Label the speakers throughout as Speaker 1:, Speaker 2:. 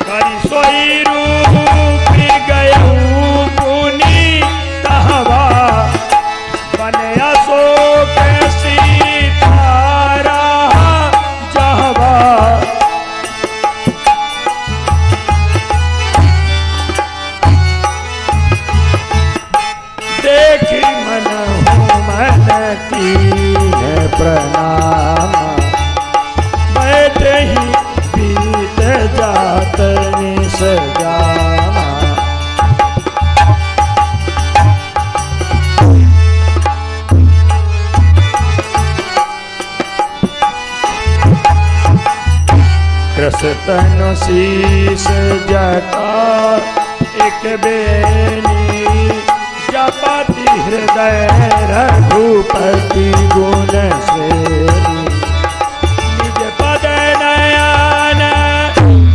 Speaker 1: करी सोई रूप गयऊ पुनी तहवा बने अशोक सीतारा जहवा देखी मन मन कीन प्रणाम बैठे ही बीत जात सजाना कृष्ण शीस जटा एक बेनी जपति हृदय रघुपति गुण से निज पद नयन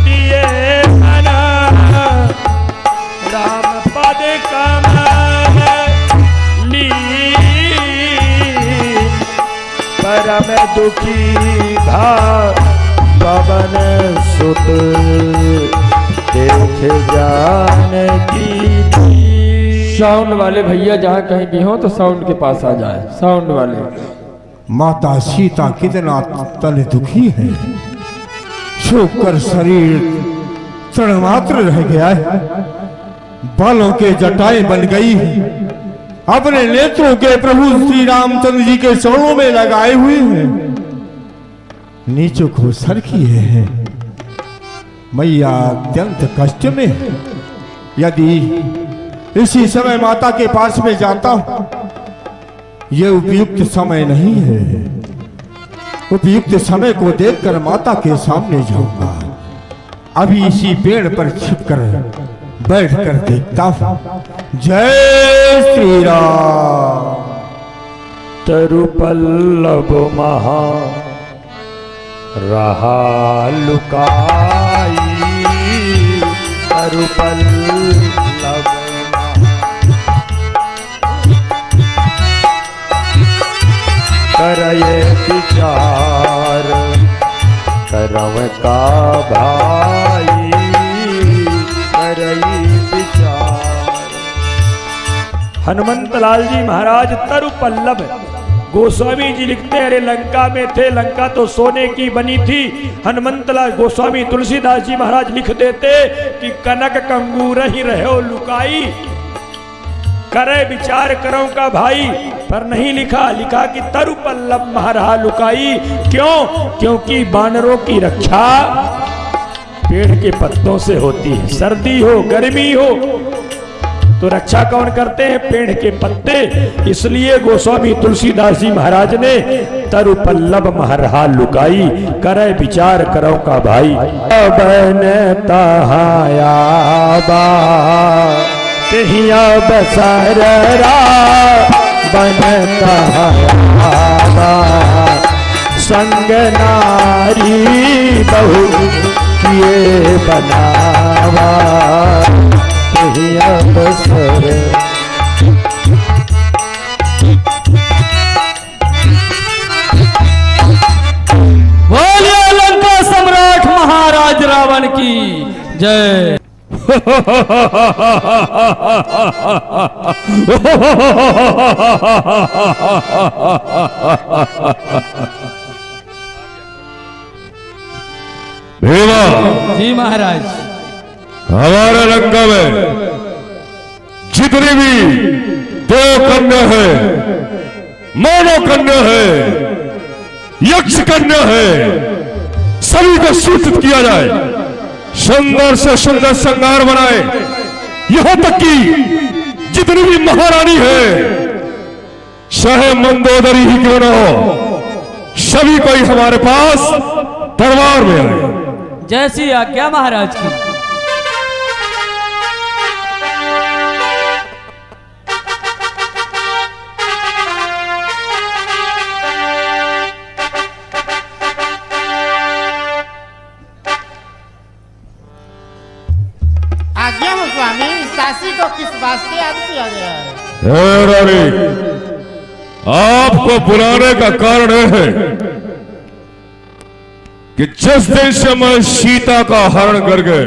Speaker 1: दिए मन राम पद कमल लीन परम दुखी भा पवन सुत देख जानकी।
Speaker 2: साउंड वाले भैया जहाँ कहीं भी हो तो साउंड के पास आ जाए। साउंड वाले।
Speaker 3: माता सीता कितना तन दुखी है, छोकर शरीर तृणमात्र रह गया है, बालों के जटाएं बन गई है, अपने नेत्रों के प्रभु श्री रामचंद्र जी के चरणों में लगाए हुए हैं, नीचों को सर किए हैं। मैया अत्यंत कष्ट में है। यदि इसी समय माता के पास में जाता हूं, यह उपयुक्त समय नहीं है। उपयुक्त समय को देखकर माता के सामने जाऊंगा। अभी इसी पेड़ पर छिपकर बैठकर देखता हूं। जय श्री राम।
Speaker 1: तरुपल्लव महा रहा लुकाई, तरुपल्लव करये विचार करम का भाई, करई विचार। हनुमंत लाल जी महाराज तरुपल्लव गोस्वामी जी लिखते हैं, अरे लंका में थे, लंका तो सोने की बनी थी। हनुमंतलाल गोस्वामी तुलसीदास जी महाराज लिख देते कि कनक कंगूर ही रहो लुकाई, करे विचार करो का भाई। पर नहीं लिखा, लिखा कि तरुपल्लव महारहा लुकाई। क्यों? क्योंकि बानरों की रक्षा पेड़ के पत्तों से होती है। सर्दी हो गर्मी हो तो रक्षा कौन करते हैं? पेड़ के पत्ते। इसलिए गोस्वामी तुलसीदास जी महाराज ने तरुपल्लव महरहा लुकाई, करे विचार करो का भाई। बनता तिहिया बसररा बनता संग नारी बहु किए बनावा बसर।
Speaker 2: बोलिए लंका सम्राट महाराज रावण की जय। जी महाराज,
Speaker 3: हमारे लंका में जितनी भी देव कन्या है, मानव कन्या है, यक्ष कन्या है, सभी को सूचित किया जाए, सुंदर से सुंदर श्रृंगार बनाए। यहां तक कि जितनी भी महारानी है, चाहे मंदोदरी ही क्यों न हो, सभी कोई हमारे पास दरबार में आए।
Speaker 2: जैसी आज्ञा महाराज की।
Speaker 4: आज्ञा हो स्वामी, काशी को किस वास्ते याद किया गया है?
Speaker 3: रानी, आपको बुलाने का कारण है
Speaker 5: कि जिस दिन से मैं सीता का हरण करके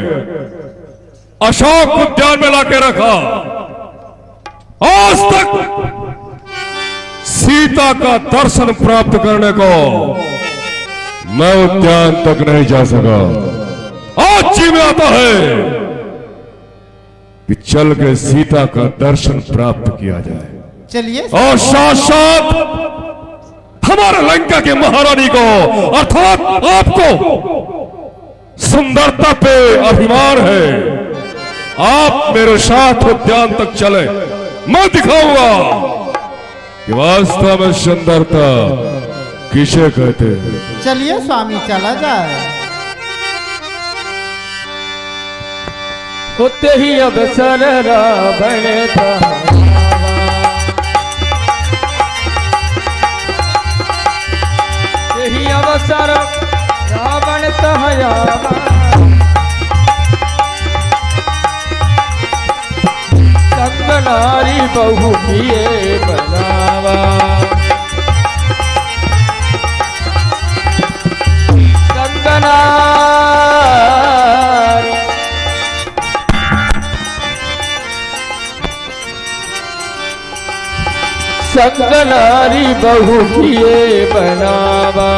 Speaker 5: अशोक उद्यान में लाके रखा, आज तक सीता का दर्शन प्राप्त करने को मैं उद्यान तक नहीं जा सका। आज जी में आता है कि चल के सीता का दर्शन प्राप्त किया जाए
Speaker 4: चलिए
Speaker 5: और साथ साथ हमारे लंका के महारानी को अर्थात आपको सुंदरता पे अभिमान है, आप मेरे साथ उद्यान तक चले, मैं दिखाऊंगा कि वास्तव में सुंदरता किसे कहते हैं।
Speaker 4: चलिए स्वामी चला जाए।
Speaker 2: होते ही अवसर रावण था, यही अवसर रावण तहयावा, संग नारी बहु किए बनावा, संग नारी संग नारी बहु किए बनावा,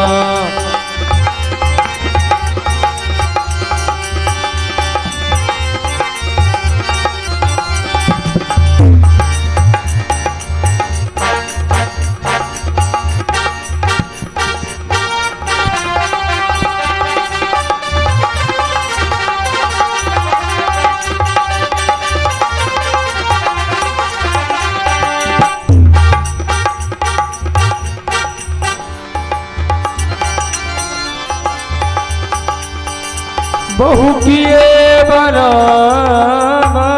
Speaker 2: बहु किए बनावा,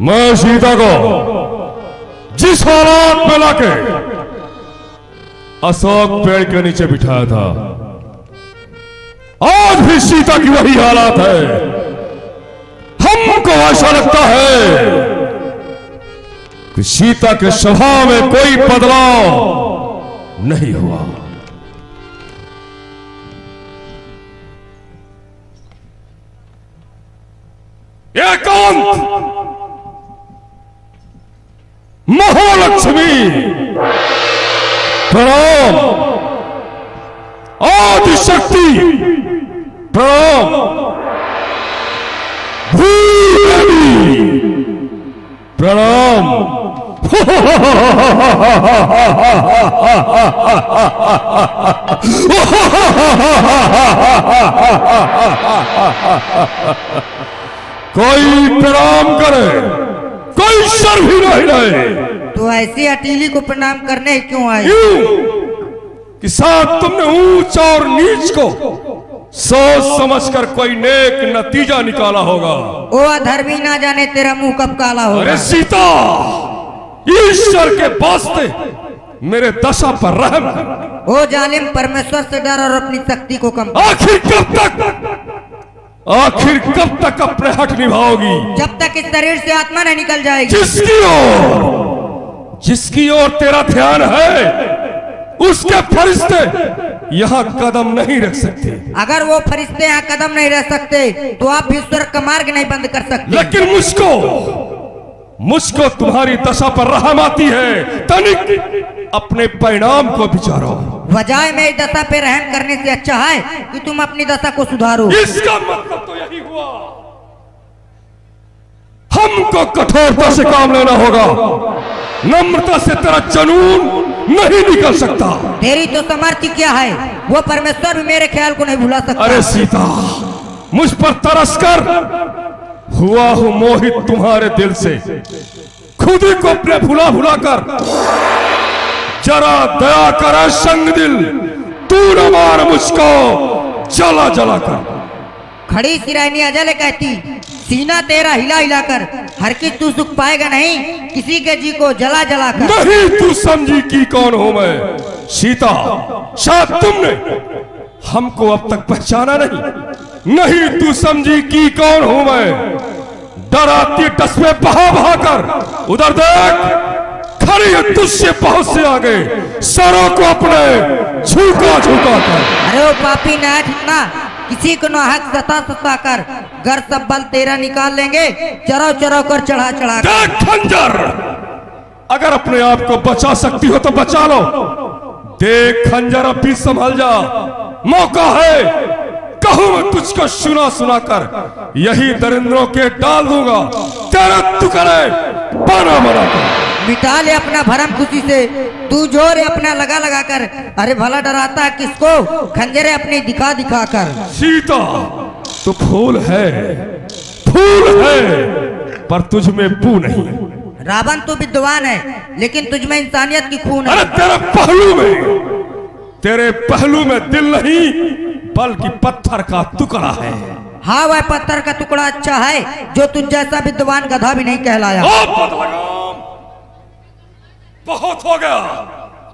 Speaker 5: मैं सीता को जिस हालात में लाके अशोक पेड़ के नीचे बिठाया था, आज भी सीता की वही हालात है। हमको ऐसा लगता है कि सीता के स्वभाव में कोई बदलाव नहीं हुआ। एकांत महालक्ष्मी प्रणाम, आदिशक्ति प्रणाम, भूदेवी प्रणाम। कोई प्रणाम करे, कोई सर भी नहीं रहे।
Speaker 6: तो ऐसी हटीली को प्रणाम करने क्यों आए?
Speaker 5: कि साथ तुमने ऊंच और नीच को सोच समझकर कोई नेक नतीजा निकाला होगा।
Speaker 6: ओ अधर्मी, ना जाने तेरा मुंह कब काला होगा।
Speaker 5: अरे सीता, ईश्वर के वास्ते मेरे दशा पर रहम कर।
Speaker 6: ओ जालिम, परमेश्वर से डर और अपनी शक्ति को कम।
Speaker 5: आखिर कब तक अपने हक निभाओगी?
Speaker 6: जब तक इस शरीर से आत्मा न निकल जाएगी।
Speaker 5: जिसकी ओर तेरा ध्यान है, उसके फरिश्ते यहाँ कदम नहीं रख सकते।
Speaker 6: अगर वो फरिश्ते यहाँ कदम नहीं रख सकते तो आप भी स्वर्ग का मार्ग नहीं बंद कर सकते।
Speaker 5: लेकिन मुझको तुम्हारी दशा पर रहम आती है। तनिक अपने परिणाम को विचारो।
Speaker 6: वजह मेरी दशा पे रहम करने से अच्छा है कि तुम अपनी दशा को सुधारो।
Speaker 5: इसका मतलब तो यही हुआ, हमको कठोरता से काम लेना होगा। नम्रता से तेरा जुनून नहीं निकल सकता।
Speaker 6: तेरी तो समर्थी क्या है, वो परमेश्वर भी मेरे ख्याल को नहीं भुला सकता।
Speaker 5: अरे सीता, मुझ पर तरस कर हुआ हूं मोहित तुम्हारे दिल से। खुद ही को अपने भुला कर जरा दया कर संग दिल, तू न मार मुझको जला जला कर।
Speaker 6: खड़ी सिरानी अजय कहती, सीना तेरा हिला हिला कर हर किस तू सुख पाएगा नहीं, किसी के जी को जला जला कर।
Speaker 5: नहीं तू समझी कि कौन हूं मैं। सीता, शायद तुमने हमको अब तक पहचाना नहीं। नहीं तू समझी कि कौन हूं मैं। डराती टस में बहा बहा कर उधर देख, खड़ी है तुझसे बहुत से आगे, सरों को अपने झुका झुका कर।
Speaker 6: अरे ओ पापी ना, किसी को ना हक सता कर घर सब बल तेरा निकाल लेंगे, चरो चरो कर चढ़ा चढ़ा कर।
Speaker 5: देख खंजर, अगर अपने आप को बचा सकती हो तो बचा लो। देख खंजर, अब भी संभल जा, मौका है। कहूं मैं तुझको सुना सुना कर यही दरिंद्रों के डाल दूंगा, तेरे टुकड़े बना बना कर।
Speaker 6: मिटा ले अपना भरम खुशी से, तू जोर अपना लगा लगा कर। अरे भला डराता किसको, खंजरे अपनी दिखा दिखा कर।
Speaker 5: सीता तो फूल है, फूल है, पर तुझ में पू नहीं।
Speaker 6: रावण तो विद्वान है, लेकिन तुझ में इंसानियत की खून है।
Speaker 5: अरे तेरे पहलू में दिल नहीं, बल्कि पत्थर का टुकड़ा है।
Speaker 6: हाँ वह पत्थर का टुकड़ा अच्छा है, जो तुझ जैसा विद्वान गधा भी नहीं कहलाया।
Speaker 5: बहुत हो गया,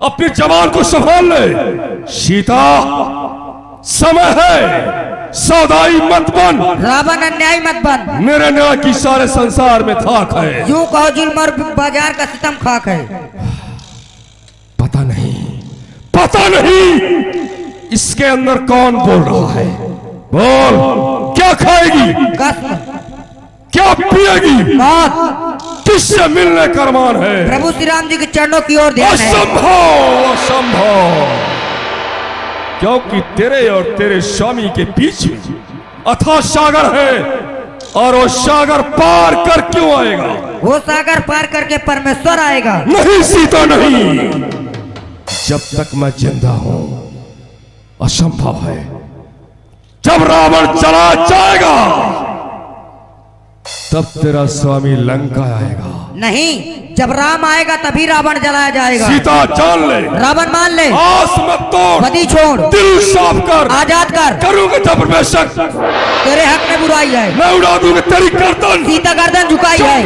Speaker 5: अपनी जवान को संभाल ले। सीता समय है, सौदाई मत बन।
Speaker 6: रावण अन्याय मत बन।
Speaker 5: मेरे न्याय की सारे संसार में थाक है।
Speaker 6: यूं कहो जुल्म और बाजार का सितम खाक है।
Speaker 5: पता नहीं, पता नहीं इसके अंदर कौन बोल रहा है। बोल, क्या खाएगी,
Speaker 6: कसम,
Speaker 5: क्या पिएगी,
Speaker 6: मौत,
Speaker 5: किससे मिलने का अरमान है।
Speaker 6: प्रभु श्री राम जी के चरणों की ओर ध्यान है।
Speaker 5: असंभव, असंभव, क्योंकि तेरे और तेरे स्वामी के बीच अथाह सागर है, और वो सागर पार कर क्यों आएगा।
Speaker 6: वो सागर पार करके परमेश्वर आएगा।
Speaker 5: नहीं सीता नहीं, जब तक मैं जिंदा हूं असंभव है। जब रावण चला जाएगा तब तेरा स्वामी लंका आएगा।
Speaker 6: नहीं, जब राम आएगा तभी रावण जलाया जाएगा।
Speaker 5: सीता जान ले,
Speaker 6: रावण मान ले,
Speaker 5: आस मत तोड़,
Speaker 6: बदी छोड़,
Speaker 5: दिल साफ कर,
Speaker 6: आजाद कर।
Speaker 5: करूंगा जब बेशक
Speaker 6: तेरे हक में बुराई है,
Speaker 5: मैं उड़ा दूंगा तेरी गर्दन।
Speaker 6: सीता गर्दन झुकाई है।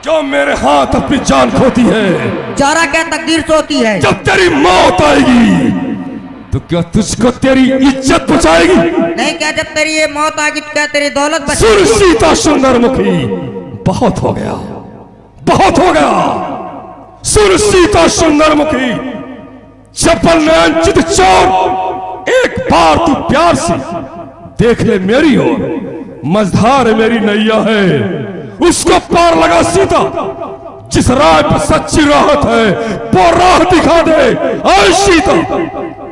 Speaker 5: जो मेरे हाथ अपनी जान खोती है,
Speaker 6: चारा क्या तकदीर सोती है।
Speaker 5: जब तेरी मौत आएगी तो क्या तुझको तेरी इज्जत बचाएगी।
Speaker 6: नहीं, क्या जब तेरी ये मौत आएगी तो क्या तेरी दौलत
Speaker 5: सुन
Speaker 6: बचेगी।
Speaker 5: सीता सुंदर मुखी, बहुत हो गया, बहुत हो गया। सुन सीता सुंदर मुखी, चपल नयन चित चोर, एक बार तू प्यार से देख ले मेरी ओर। मझधार मेरी नैया है, उसको पार लगा सीता। जिस राह पर सच्ची राहत है वो राह दिखा दे। ऐ सीता,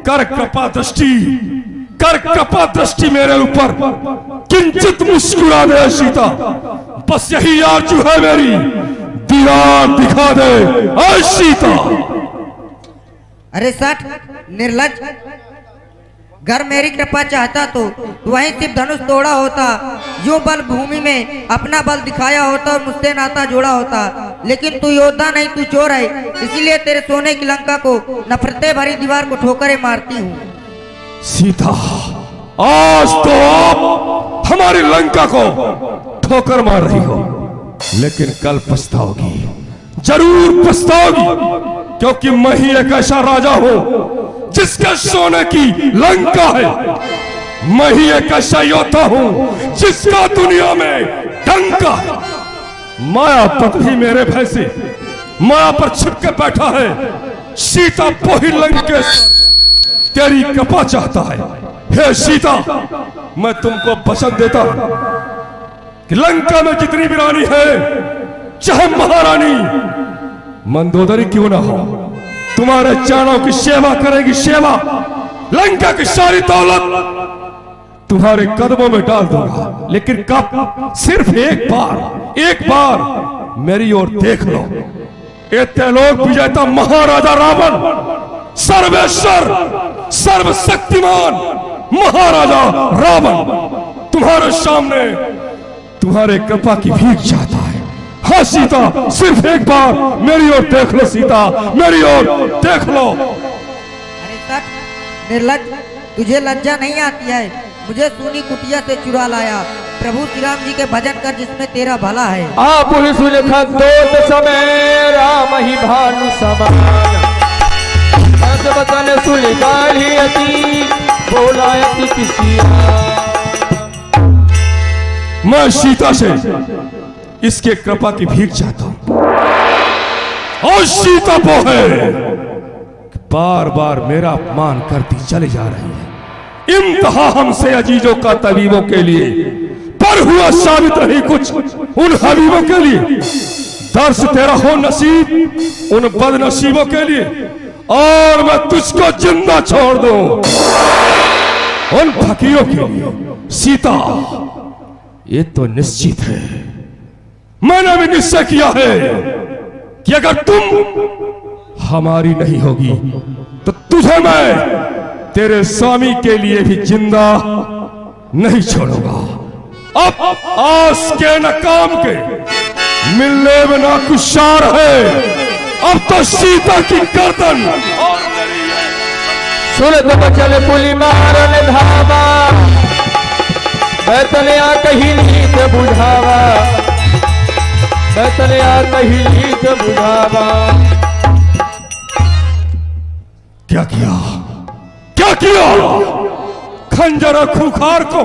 Speaker 5: कर कृपा दृष्टि, कर कृपा दृष्टि मेरे ऊपर, किंचित मुस्कुरा दे सीता। बस यही आरज़ू है मेरी, दीवार दिखा दे ऐ सीता।
Speaker 6: अरे सठ निर्लज, घर मेरी कृपा चाहता तो वहीं सिर्फ धनुष तोड़ा होता, यूं बल भूमि में अपना बल दिखाया होता और मुझसे नाता जोड़ा होता। लेकिन तू योद्धा नहीं, तू चोर है, इसीलिए तेरे सोने की लंका को नफरतें भरी दीवार को ठोकरें मारती हूँ।
Speaker 5: सीता, आज तो आप हमारी लंका को ठोकर मार रही हो, लेकिन कल पछताओगी, जरूर पछताओगी। क्योंकि मैं ही एक ऐसा राजा हूं जिसके सोने की लंका है। मैं ही एक ऐसा योद्धा हूं जिसका दुनिया में डंका है। मायापत भी मेरे भय से माया पर छिपके बैठा है। सीता पोही लंकेश तेरी कृपा चाहता है। हे सीता, मैं तुमको वचन देता हूं कि लंका में जितनी भी रानी है, चाहे महारानी मंदोदरी क्यों ना हो, तुम्हारे चरणों की सेवा करेगी। सेवा, लंका की सारी दौलत तुम्हारे कदमों में डाल दूंगा। लेकिन कब? सिर्फ एक बार मेरी ओर देख लो। ये त्रिलोक विजेता महाराजा रावण, सर्वेश्वर सर्वशक्तिमान महाराजा रावण तुम्हारे सामने तुम्हारे कृपा की भीख चाहता है। हाँ सीता, सिर्फ एक बार मेरी ओर देख लो। सीता, मेरी ओर देख लो।
Speaker 6: अरे सठ निर्लज, तुझे लज्जा नहीं आती है? मुझे सूनी कुटिया से चुरा लाया। प्रभु श्री राम जी के भजन कर जिसमें तेरा भला है।
Speaker 2: आप सुलखन तो समय राम ही भानु समान। बस बतन सुली गाढ़ी अति बोला अति किसिया।
Speaker 5: मैं सीता से इसके कृपा की भीख चाहता हूं और सीता वो है बार बार मेरा अपमान करती चली जा रही है। इम्तहा हमसे अजीजों का तबीबों के लिए, पर हुआ साबित नहीं कुछ उन हबीबों के लिए। दर्श तेरा हो नसीब उन बदनसीबों के लिए, और मैं तुझको जिंदा छोड़ दूं उन फकीरों के लिए। सीता, ये तो निश्चित है, मैंने भी निश्चय किया है कि अगर तुम हमारी नहीं होगी तो तुझे मैं तेरे स्वामी के लिए भी जिंदा नहीं छोड़ूंगा। अब आस के न काम के, मिलने में ना कुशार है। अब तो सीता की गर्दन और
Speaker 2: सुरत बचल पुली मारन धावा, बैतने आ कहीं नीत बुझावा, बैतने आ कहीं नीत बुझावा।
Speaker 5: क्या किया, क्या किया? खंजर खूंखार को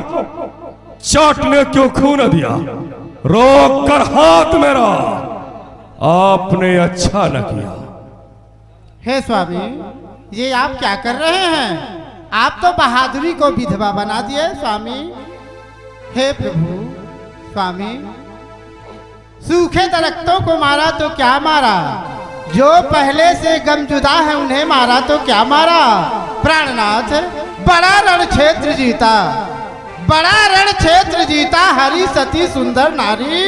Speaker 5: चाटने क्यों खूं न दिया? रोक कर हाथ मेरा, आपने अच्छा न किया।
Speaker 4: हे स्वामी, ये आप क्या कर रहे हैं? आप तो बहादुरी को विधवा बना दिए स्वामी। हे प्रभु, स्वामी, सूखे दरख्तों को मारा तो क्या मारा, जो पहले से गमजुदा है उन्हें मारा तो क्या मारा। प्राणनाथ, बड़ा रण क्षेत्र जीता, बड़ा रण क्षेत्र जीता, हरी सती सुंदर नारी,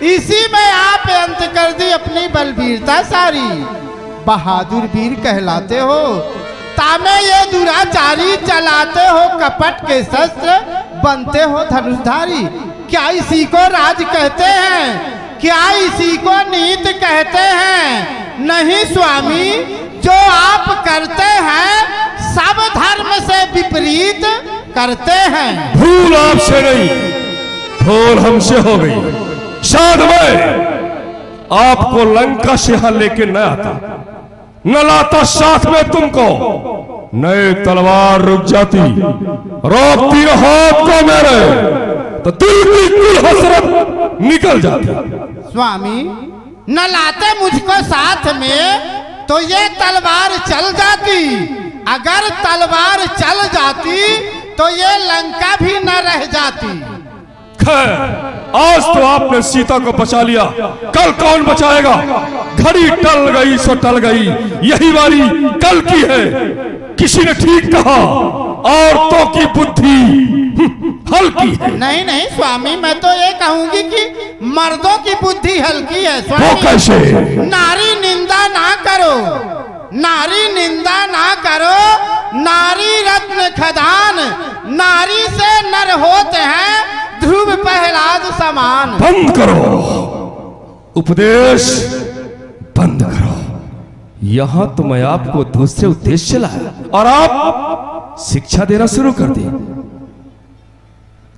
Speaker 4: इसी में आप अंत कर दी अपनी बलवीरता सारी। बहादुर वीर कहलाते हो, तामे ये दुराचारी, चलाते हो कपट के शस्त्र, बनते हो धनुषधारी। क्या इसी को राज कहते हैं? क्या इसी को नीत कहते हैं? नहीं स्वामी, जो आप करते हैं सब धर्म से विपरीत करते हैं।
Speaker 5: भूल आपसे नहीं, भूल हमसे हो गई। शायद मैं आपको लंका से यहां लेके न आता, न लाता साथ में तुमको, नए तलवार रुक जाती, रोकती हाथ को मेरे, तो दिल की कुल हसरत निकल जाती।
Speaker 4: स्वामी, न लाते मुझको साथ में तो ये तलवार चल जाती, अगर तलवार चल जाती तो ये लंका भी न रह जाती।
Speaker 5: खैर, आज तो आपने सीता को बचा लिया, कल कौन बचाएगा? घड़ी टल गई सो टल गई, यही वाली कल की है। किसी ने ठीक कहा, औरतों की बुद्धि हल्की है।
Speaker 4: नहीं नहीं स्वामी, मैं तो ये कहूंगी कि मर्दों की बुद्धि हल्की है स्वामी।
Speaker 5: वो कैसे?
Speaker 4: नारी निंदा ना करो, नारी निंदा ना करो, नारी रत्न खदान, नारी से नर होते हैं ध्रुव प्रहलाद समान।
Speaker 5: बंद करो, उपदेश बंद करो। यहां तो मैं आपको दूसरे उद्देश्य से लाया और आप शिक्षा देना शुरू कर दी।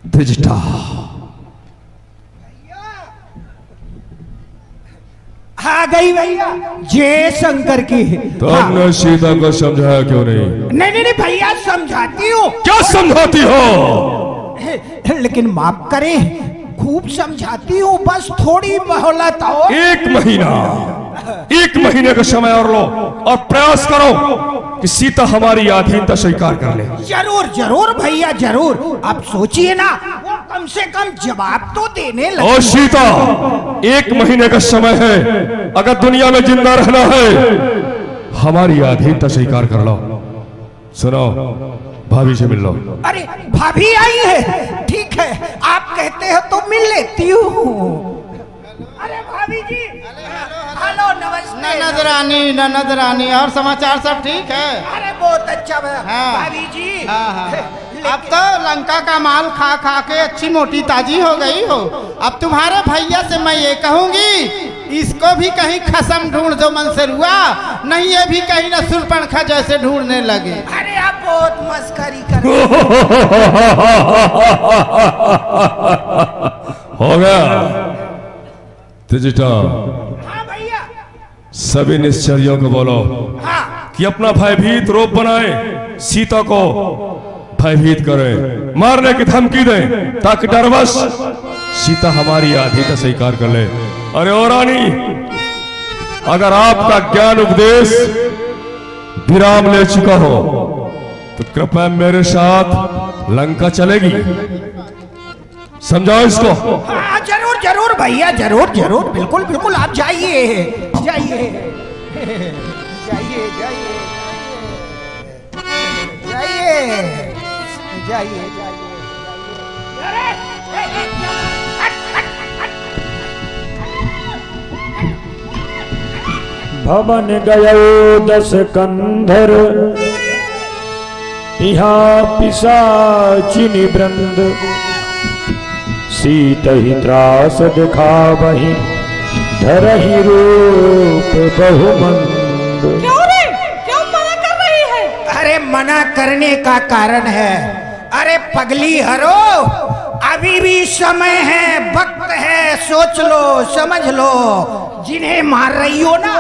Speaker 5: धृष्टा,
Speaker 7: आ गई भैया, जय शंकर की।
Speaker 5: तो हमने सीता को समझाया क्यों नहीं?
Speaker 7: नहीं नहीं भैया, समझाती हूँ।
Speaker 5: क्या समझाती हो?
Speaker 7: लेकिन माफ करें, खूब समझाती हूँ, बस थोड़ी मोहलत हो।
Speaker 5: एक महीने का समय और लो और प्रयास करो कि सीता हमारी अधीनता स्वीकार कर ले।
Speaker 7: जरूर जरूर भैया, जरूर। आप सोचिए ना, वो कम से कम जवाब तो देने लगे।
Speaker 5: और सीता, 1 महीने का समय है, अगर दुनिया में जिंदा रहना है हमारी अधीनता स्वीकार कर लो। सुनो, भाभी से मिल लो।
Speaker 7: अरे भाभी आई है, ठीक है, आप कहते हो तो मिल लेती हूँ। अरे भाभी जी, हेलो, नमस्ते।
Speaker 4: ननद रानी, और समाचार सब ठीक है?
Speaker 7: अरे बहुत अच्छा
Speaker 4: हाँ।
Speaker 7: भाभी जी।
Speaker 4: हाँ। अब तो लंका का माल खा खा के अच्छी मोटी ताजी हो गई हो। अब तुम्हारे भैया से मैं ये कहूंगी, इसको भी कहीं खसम ढूंढ दो मंसरुआ, नहीं ये भी कहीं न सुरपणखा जैसे ढूंढने लगे।
Speaker 7: अरे आप बहुत मस्करी कर
Speaker 5: हो गया त्रिजटा,
Speaker 7: हाँ भैया।
Speaker 5: सभी निश्चर्यों को बोलो
Speaker 7: हाँ।
Speaker 5: कि अपना भयभीत रूप बनाए, सीता को भयभीत करे, मारने की धमकी दे, ताकि डरवश सीता हमारी आधी का स्वीकार कर ले। अरे ओ रानी, अगर आपका ज्ञान उपदेश विराम ले चुका हो तो कृपया मेरे साथ लंका चलेगी। समझाओ इसको।
Speaker 7: हाँ जरूर जरूर भैया, जरूर जरूर, बिल्कुल बिल्कुल, आप जाइए जाइए जाइए जाइए जाइए जाइए
Speaker 1: भवन गयो 10 कंधर, यहाँ पिशाचिनी वृंद, सीत ही त्रास दिखावहि, धरहि रूप बहुमंद।
Speaker 8: क्यों रे, क्यों मना कर रही है?
Speaker 7: अरे मना करने का कारण है, अरे पगली हरो, अभी भी समय है, वक्त है, सोच लो, समझ लो। जिन्हें मार रही हो ना,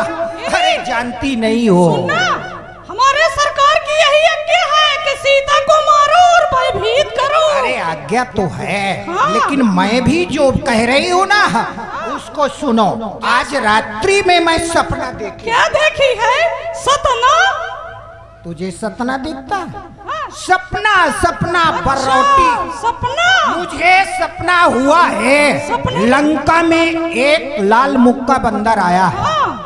Speaker 7: अरे जानती नहीं हो।
Speaker 8: सुनना, हमारे सरकार की यही आज्ञा है कि सीता को मारो और भयभीत करो।
Speaker 7: अरे आज्ञा तो है,
Speaker 8: हाँ।
Speaker 7: लेकिन मैं भी जो कह रही हूँ ना, उसको सुनो। आज रात्रि में मैं सपना देखी।
Speaker 8: क्या देखी है? सतना?
Speaker 7: तुझे सपना दिखता? सपना सपना बरोटी।
Speaker 8: सपना?
Speaker 7: मुझे सपना हुआ है,
Speaker 8: सपने?
Speaker 7: लंका में एक लाल मुक्का बंदर आया है,
Speaker 8: हाँ।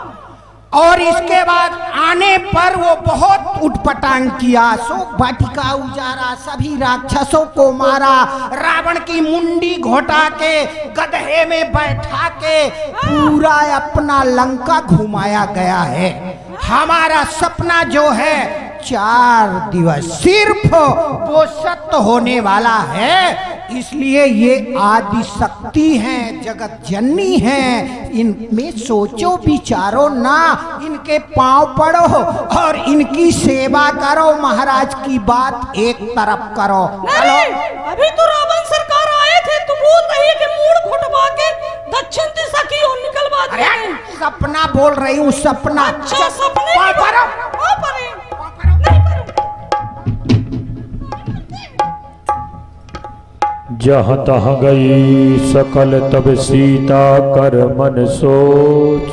Speaker 7: और इसके बाद आने पर वो बहुत उठपटांग किया, शोक वाटिका उजारा, सभी राक्षसों को मारा, रावण की मुंडी घोटा के गधे में बैठा के पूरा अपना लंका घुमाया गया है। हमारा सपना जो है 4 दिवस सिर्फ वो सत्य होने वाला है। इसलिए ये आदि शक्ति हैं, जगत जननी हैं, इनमें सोचो विचारो ना, इनके पांव पड़ो और इनकी सेवा करो। महाराज की बात एक तरफ करो।
Speaker 8: नहीं, अभी तो रावण सरकार आए थे, तुम बोल रही कि मूड घुटवा के दक्षिण दिशा की ओर निकलवा
Speaker 7: अरे
Speaker 8: दिए।
Speaker 7: सपना बोल रही हूँ, सपना।
Speaker 8: अच्छा, सपने
Speaker 7: पाँव
Speaker 8: की
Speaker 7: पड़ो।
Speaker 8: हाँ, परे। नहीं परे।
Speaker 1: जहाँ तहाँ गई सकल तब सीता कर मन सोच,